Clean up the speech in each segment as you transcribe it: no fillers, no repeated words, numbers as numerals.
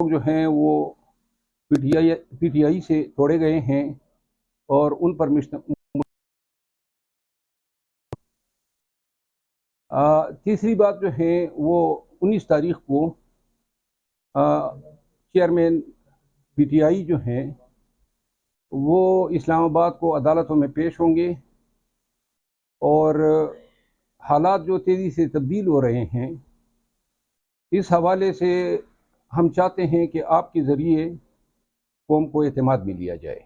जो हैं वो पीटीआई से तोड़े गए हैं और उन पर तीसरी बात जो है वो 19 तारीख को चेयरमैन पीटीआई जो हैं वो इस्लामाबाद को अदालतों में पेश होंगे और हालात जो तेज़ी से तब्दील हो रहे हैं इस हवाले से हम चाहते हैं कि आपके ज़रिए कौम को एतमाद में लिया जाए।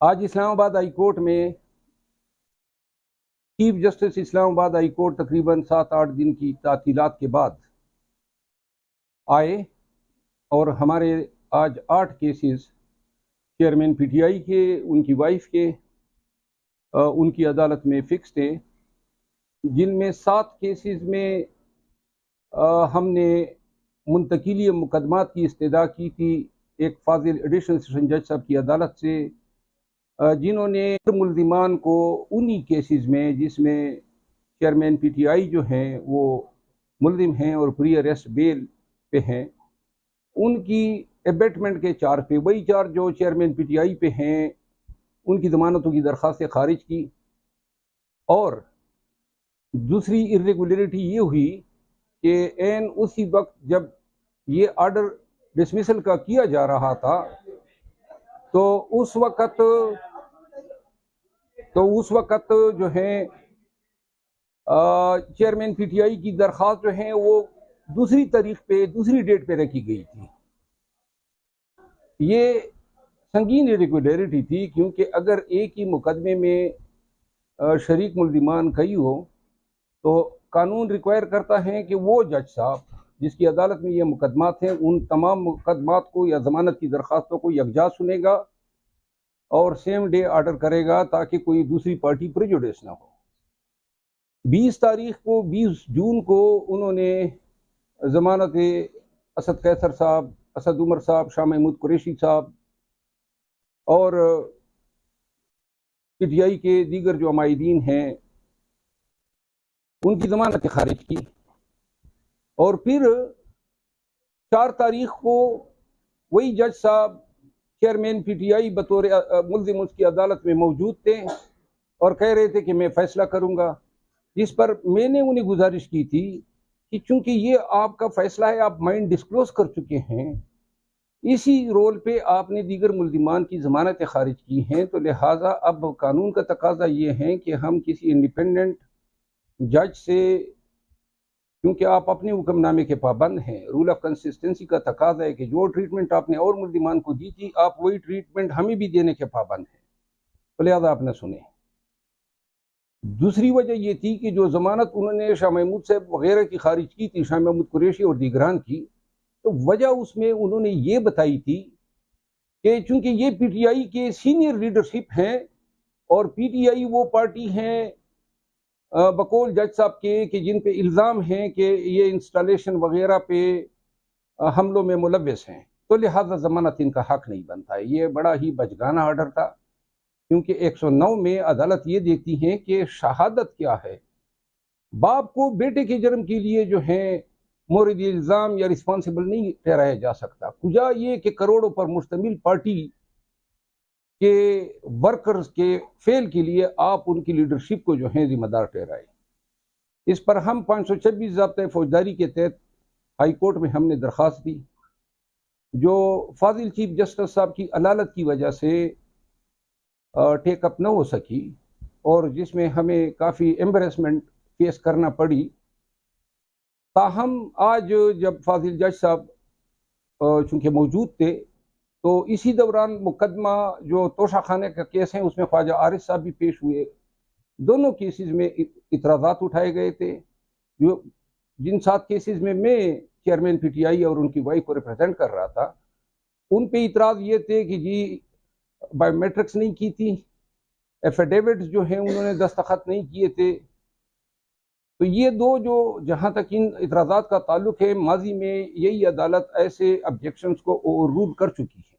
आज इस्लामाबाद हाई कोर्ट में chief justice Islamabad high court तकरीबन 7-8 दिन की तातीलात के बाद आए और हमारे आज 8 केसेस चेयरमैन पीटीआई के, उनकी वाइफ के, उनकी अदालत में फिक्स थे, जिनमें 7 केसेस में हमने मुंतकिली मुकदमात की इस्तदा की थी एक फाजिल एडिशनल सेशन जज साहब की अदालत से, जिन्होंने मुल्जिमान को उन्हीं केसेस में जिसमें चेयरमैन पीटीआई जो हैं वो मुल्जिम हैं और प्री अरेस्ट बेल पे हैं, उनकी एबेटमेंट के चार्ज पे, वही चार्ज जो चेयरमैन पीटीआई पे हैं, उनकी ज़मानतों की दरख्वास्तें खारिज की। और दूसरी इर्रेगुलरिटी ये हुई कि एन उसी वक्त जब ये ऑर्डर डिसमिसल का किया जा रहा था तो उस वक्त जो है चेयरमैन पीटीआई की दरख्वास्त जो है वो दूसरी तारीख पे, दूसरी डेट पे रखी गई थी। ये संगीन इरेगुलरिटी थी, क्योंकि अगर एक ही मुकदमे में शरीक मुल्जिमान कई हो तो कानून रिक्वायर करता है कि वो जज साहब जिसकी अदालत में ये मुकदमात हैं उन तमाम मुकदमात को या ज़मानत की दरख्वास्तों को यकजा सुनेगा और सेम डे ऑर्डर करेगा ताकि कोई दूसरी पार्टी प्रेजुडिस ना हो। 20 जून को उन्होंने ज़मानत असद कैसर साहब, असद उमर साहब, शाह महमूद कुरैशी साहब और पीटीआई के दीगर जो अमायदीन हैं उनकी ज़मानत खारिज की। और फिर 4 तारीख को वही जज साहब चेयरमैन पीटीआई बतौर मुल्जिम उसकी अदालत में मौजूद थे और कह रहे थे कि मैं फैसला करूंगा, जिस पर मैंने उन्हें गुजारिश की थी कि चूंकि ये आपका फैसला है, आप माइंड डिस्क्लोज कर चुके हैं, इसी रोल पे आपने दीगर मुल्जिमान की ज़मानतें खारिज की हैं, तो लिहाजा अब कानून का तकाजा ये है कि हम किसी इंडिपेंडेंट जज से, क्योंकि आप अपने हुक्मनामे के पाबंद हैं, रूल ऑफ कंसिस्टेंसी का तकाजा है कि जो ट्रीटमेंट आपने और मुल्जिमान को दी थी आप वही ट्रीटमेंट हमें भी देने के पाबंद हैं, तो लिहाजा आप न सुने। दूसरी वजह यह थी कि जो ज़मानत उन्होंने शाह महमूद साहब वगैरह की खारिज की थी, शाह महमूद कुरैशी और दीगरान की, तो वजह उसमें उन्होंने ये बताई थी कि चूंकि ये पीटीआई के सीनियर लीडरशिप हैं और पीटीआई वो पार्टी हैं बकौल जज साहब के कि जिन पे इल्ज़ाम हैं कि ये इंस्टॉलेशन वगैरह पे हमलों में मुलव्वस हैं, तो लिहाजा ज़मानत इनका हक नहीं बनता है। ये बड़ा ही बचगाना ऑर्डर था, क्योंकि 109 में अदालत ये देखती है कि शहादत क्या है। बाप को बेटे के जन्म के लिए जो है मोरद इल्ज़ाम या रिस्पॉन्सिबल नहीं ठहराया जा सकता, कुजा ये कि करोड़ों पर मुश्तमिल पार्टी के वर्कर्स के फेल के लिए आप उनकी लीडरशिप को जो है जिम्मेदार ठहराए। इस पर हम 526 ज़ाब्ता फौजदारी के तहत हाई कोर्ट में हमने दरख्वास्त दी, जो फाजिल चीफ जस्टिस साहब की अदालत की वजह से टेकअप न हो सकी और जिसमें हमें काफ़ी एम्बेरसमेंट फेस करना पड़ी। ताहम आज जब फाजिल जज साहब चूँकि मौजूद थे तो इसी दौरान मुकदमा जो तोशा खाने का केस है उसमें ख्वाजा आरिफ साहब भी पेश हुए। दोनों केसेस में इतराज़ात उठाए गए थे। जो जिन 7 केसेस में मैं चेयरमैन पीटीआई और उनकी वाइफ को रिप्रेजेंट कर रहा था, उन पे इतराज़ ये थे कि जी बायोमेट्रिक्स नहीं की थी, एफिडेविट्स जो हैं उन्होंने दस्तखत नहीं किए थे। तो ये दो जो जहाँ तक इन इतराज़ात का ताल्लुक है, माजी में यही अदालत ऐसे ऑब्जेक्शंस को ओवर रूल कर चुकी है।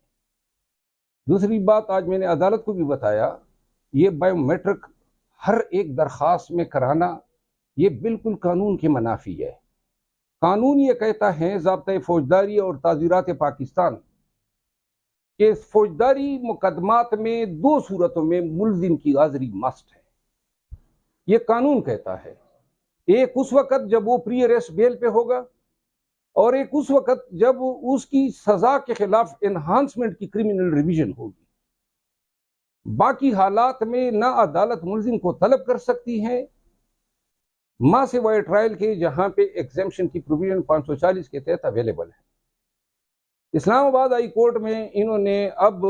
दूसरी बात, आज मैंने अदालत को भी बताया, ये बायोमेट्रिक हर एक दरख्वास्त में कराना ये बिल्कुल कानून के मनाफी है। कानून ये कहता है, ज़ाब्ता फौजदारी और ताज़ीरात पाकिस्तान, कि फौजदारी मुकदमात में 2 सूरतों में मुल्जिम की हाज़िरी मस्ट है। ये कानून कहता है। एक उस वक़्त जब वो प्री अरेस्ट बेल पे होगा, और एक उस वक़्त जब उसकी सज़ा के खिलाफ एनहांसमेंट की क्रिमिनल रिवीजन होगी। बाकी हालात में ना अदालत मुल्जिम को तलब कर सकती है, मां सिवाय ट्रायल के, जहां पे एग्जेम्पशन की प्रोविजन 540 के तहत अवेलेबल है। इस्लामाबाद हाई कोर्ट में इन्होंने अब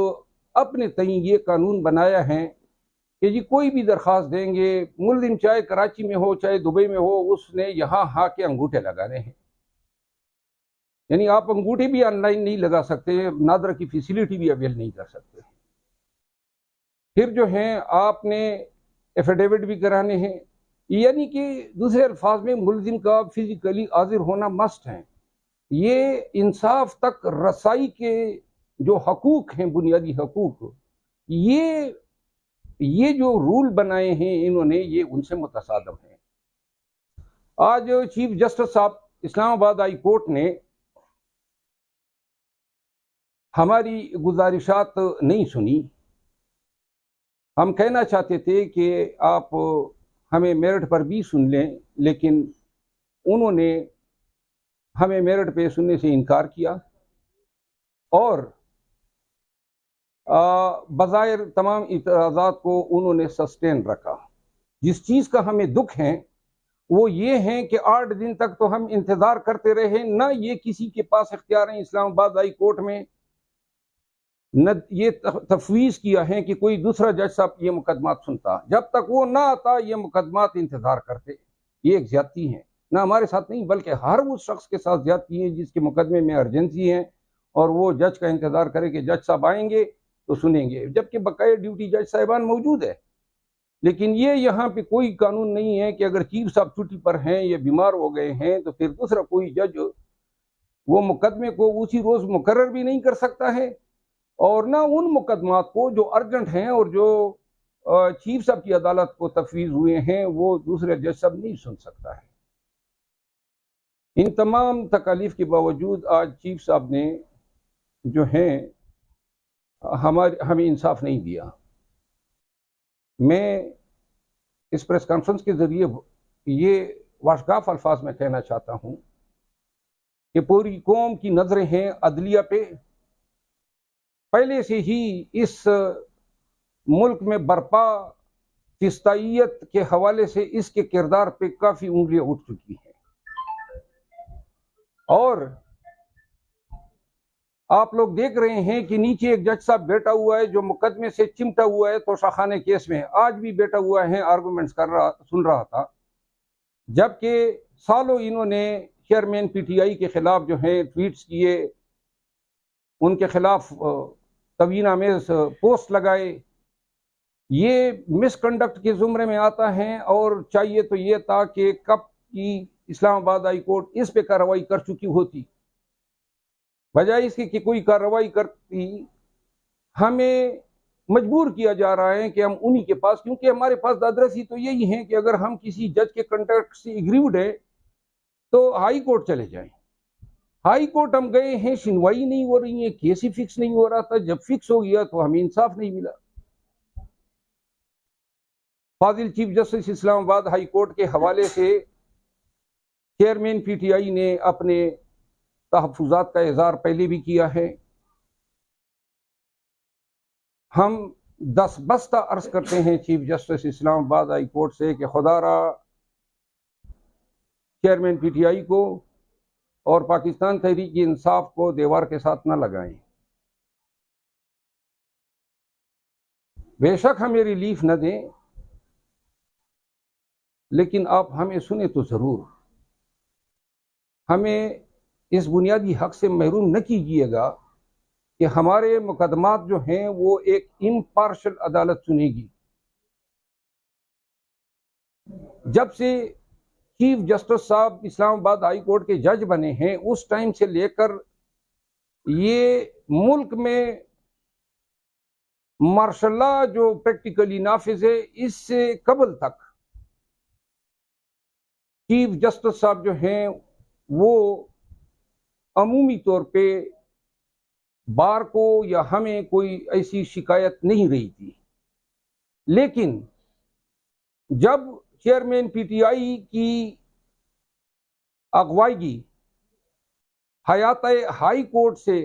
अपने तय ये कानून बनाया है कि जी कोई भी दरख्वास्त देंगे, मुल्जिम चाहे कराची में हो चाहे दुबई में हो, उसने यहाँ हाँ के अंगूठे लगाने हैं। यानी आप अंगूठे भी ऑनलाइन नहीं लगा सकते, नादरा की फैसिलिटी भी अवेल नहीं कर सकते। फिर जो है आपने एफिडेविट भी कराने हैं, यानी कि दूसरे अल्फाज में मुल्जिम का फिजिकली हाजिर होना मस्ट है। ये इंसाफ तक रसाई के जो हकूक हैं, बुनियादी हकूक, ये जो रूल बनाए हैं इन्होंने, ये उनसे मुतसादम है। आज चीफ जस्टिस साहब इस्लामाबाद हाई कोर्ट ने हमारी गुजारिशात नहीं सुनी। हम कहना चाहते थे कि आप हमें मेरिट पर भी सुन लें, लेकिन उन्होंने हमें मेरिट पे सुनने से इनकार किया और बज़ाहिर तमाम इतराज़ात को उन्होंने सस्टेन रखा। जिस चीज़ का हमें दुख है वो ये है कि 8 दिन तक तो हम इंतज़ार करते रहे, ना ये किसी के पास इख्तियार है इस्लामाबाद हाई कोर्ट में, न ये तफवीज़ किया है कि कोई दूसरा जज साहब ये मुकदमात सुनता। जब तक वो ना आता ये मुकदमात इंतज़ार करते। ये एक ज्यादती है, ना हमारे साथ नहीं बल्कि हर उस शख्स के साथ ज्यादती है जिसके मुकदमे में अर्जेंसी है और वो जज का इंतज़ार करे कि जज साहब आएंगे तो सुनेंगे, जबकि बकाया ड्यूटी जज साहिबान मौजूद है। लेकिन ये यहाँ पे कोई कानून नहीं है कि अगर चीफ साहब छुट्टी पर हैं या बीमार हो गए हैं तो फिर दूसरा कोई जज वो मुकदमे को उसी रोज़ मुकर्रर भी नहीं कर सकता है, और ना उन मुकदमात को जो अर्जेंट हैं और जो चीफ साहब की अदालत को तफवीज़ हुए हैं वो दूसरे जज साहब नहीं सुन सकता है। इन तमाम तकालीफ के बावजूद आज चीफ साहब ने जो है हमें इंसाफ नहीं दिया। मैं इस प्रेस कॉन्फ्रेंस के जरिए ये वाशगाफ अल्फाज में कहना चाहता हूँ कि पूरी कौम की नजरें हैं अदलिया पे। पहले से ही इस मुल्क में बर्पा फिस्ताइयत के हवाले से इसके किरदार पे काफी उंगलियां उठ चुकी हैं, और आप लोग देख रहे हैं कि नीचे एक जज साहब बैठा हुआ है जो मुकदमे से चिमटा हुआ है तोशाखाने केस में, आज भी बैठा हुआ है, आर्गुमेंट्स सुन रहा था, जबकि सालों इन्होंने चेयरमैन पीटीआई के खिलाफ जो है ट्वीट्स किए, उनके खिलाफ तवीना में पोस्ट लगाए। ये मिसकंडक्ट के जुमरे में आता है और चाहिए तो ये था कि कब की इस्लामाबाद हाई कोर्ट इस पे कार्रवाई कर चुकी होती, बजाय इसकी कि कोई कार्रवाई करती। हमें मजबूर किया जा रहा है कि हम उन्हीं के पास, क्योंकि हमारे पास दादरसी तो यही है कि अगर हम किसी जज के कंडक्ट से एग्रीव्ड है तो हाई कोर्ट चले जाएं। हाई कोर्ट हम गए हैं, सुनवाई नहीं हो रही है, केस ही फिक्स नहीं हो रहा था, जब फिक्स हो गया तो हमें इंसाफ नहीं मिला। Fazil chief justice Islamabad high court के हवाले से चेयरमैन पीटीआई ने अपने तहफ़्फ़ुज़ात का इज़हार पहले भी किया है। हम दस्तबस्ता अर्ज करते हैं chief justice Islamabad high court से कि खुदारा चेयरमैन पीटीआई को और पाकिस्तान तहरीक इंसाफ को दीवार के साथ न लगाएं। बेशक हमें रिलीफ न दें, लेकिन आप हमें सुने तो जरूर। हमें इस बुनियादी हक से महरूम न कीजिएगा कि हमारे मुकदमात जो हैं वो एक इम्पार्शल अदालत सुनेगी। जब से चीफ जस्टिस साहब इस्लामाबाद हाई कोर्ट के जज बने हैं उस टाइम से लेकर ये मुल्क में मार्शल लॉ जो प्रैक्टिकली नाफिज है, इससे कबल तक चीफ जस्टिस साहब जो हैं वो अमूमी तौर पे बार को या हमें कोई ऐसी शिकायत नहीं रही थी, लेकिन जब चेयरमैन पीटीआई की अगवाई हयात हाई कोर्ट से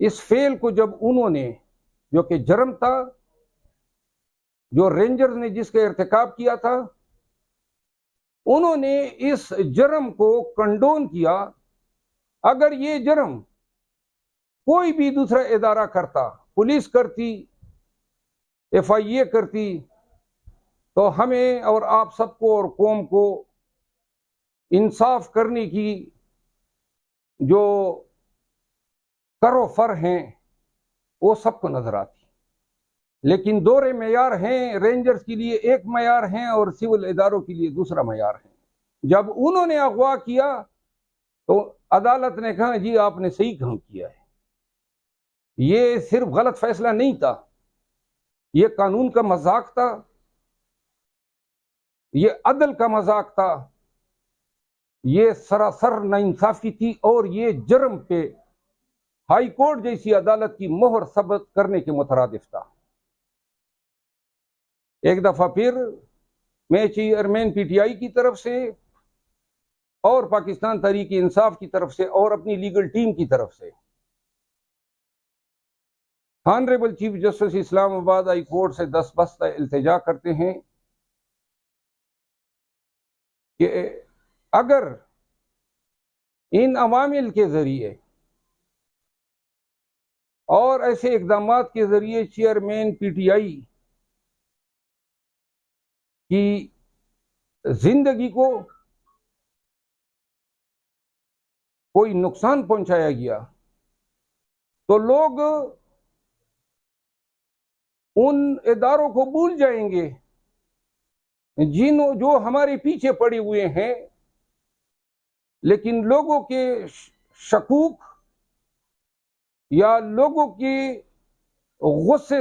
इस फेल को जब उन्होंने, जो कि जुर्म था, जो रेंजर्स ने जिसका इर्तिकाब किया था, उन्होंने इस जुर्म को कंडोन किया। अगर ये जुर्म कोई भी दूसरा इदारा करता, पुलिस करती, FIA करती, तो हमें और आप सबको और कौम को इंसाफ करने की जो करो फर हैं वो सबको नजर आती। लेकिन दोहरे मेयार हैं, रेंजर्स के लिए एक मेयार हैं और सिविल इदारों के लिए दूसरा मेयार है। जब उन्होंने अगवा किया तो अदालत ने कहा जी आपने सही काम किया है, ये सिर्फ गलत फैसला नहीं था, ये कानून का मजाक था, ये अदल का मजाक था, ये सरासर नाइंसाफी थी और ये जुर्म पे हाई कोर्ट जैसी अदालत की मोहर सबत करने के मुतरादिफ था। एक दफा फिर मैं चेयरमैन पीटीआई की तरफ से और पाकिस्तान तहरीक इंसाफ की तरफ से और अपनी लीगल टीम की तरफ से honourable chief justice Islamabad high court से दस्तबस्ता इल्तिजा करते हैं कि अगर इन अवामिल के जरिए और ऐसे इकदाम के जरिए चेयरमैन पीटीआई की जिंदगी को कोई नुकसान पहुंचाया गया तो लोग उन इदारों को भूल जाएंगे जो हमारे पीछे पड़े हुए हैं, लेकिन लोगों के शकूक या लोगों के गुस्से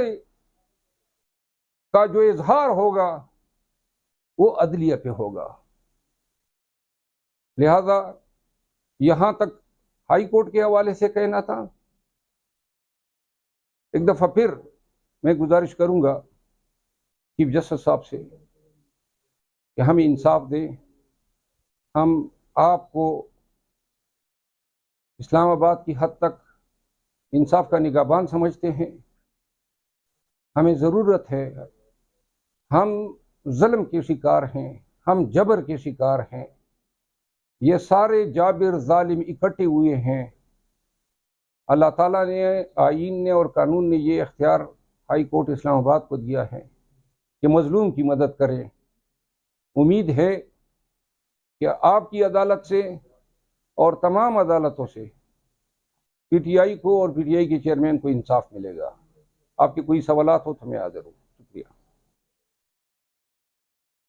का जो इजहार होगा वो अदलिया पे होगा। लिहाजा यहां तक हाई कोर्ट के हवाले से कहना था। एक दफा फिर मैं गुजारिश करूंगा चीफ जस्टिस साहब से कि हमें इंसाफ दें। हम आपको इस्लामाबाद की हद तक इंसाफ का निगाहबान समझते हैं। हमें ज़रूरत है, हम जुल्म के शिकार हैं, हम जबर के शिकार हैं, ये सारे जाबिर जालिम इकट्ठे हुए हैं। अल्लाह ताला ने, आईन ने और कानून ने ये इख्तियार हाई कोर्ट इस्लामाबाद को दिया है कि मजलूम की मदद करें। उम्मीद है कि आपकी अदालत से और तमाम अदालतों से पीटीआई को और पीटीआई के चेयरमैन को इंसाफ मिलेगा। आपके कोई सवालात हो तो मैं हाजिर हूँ।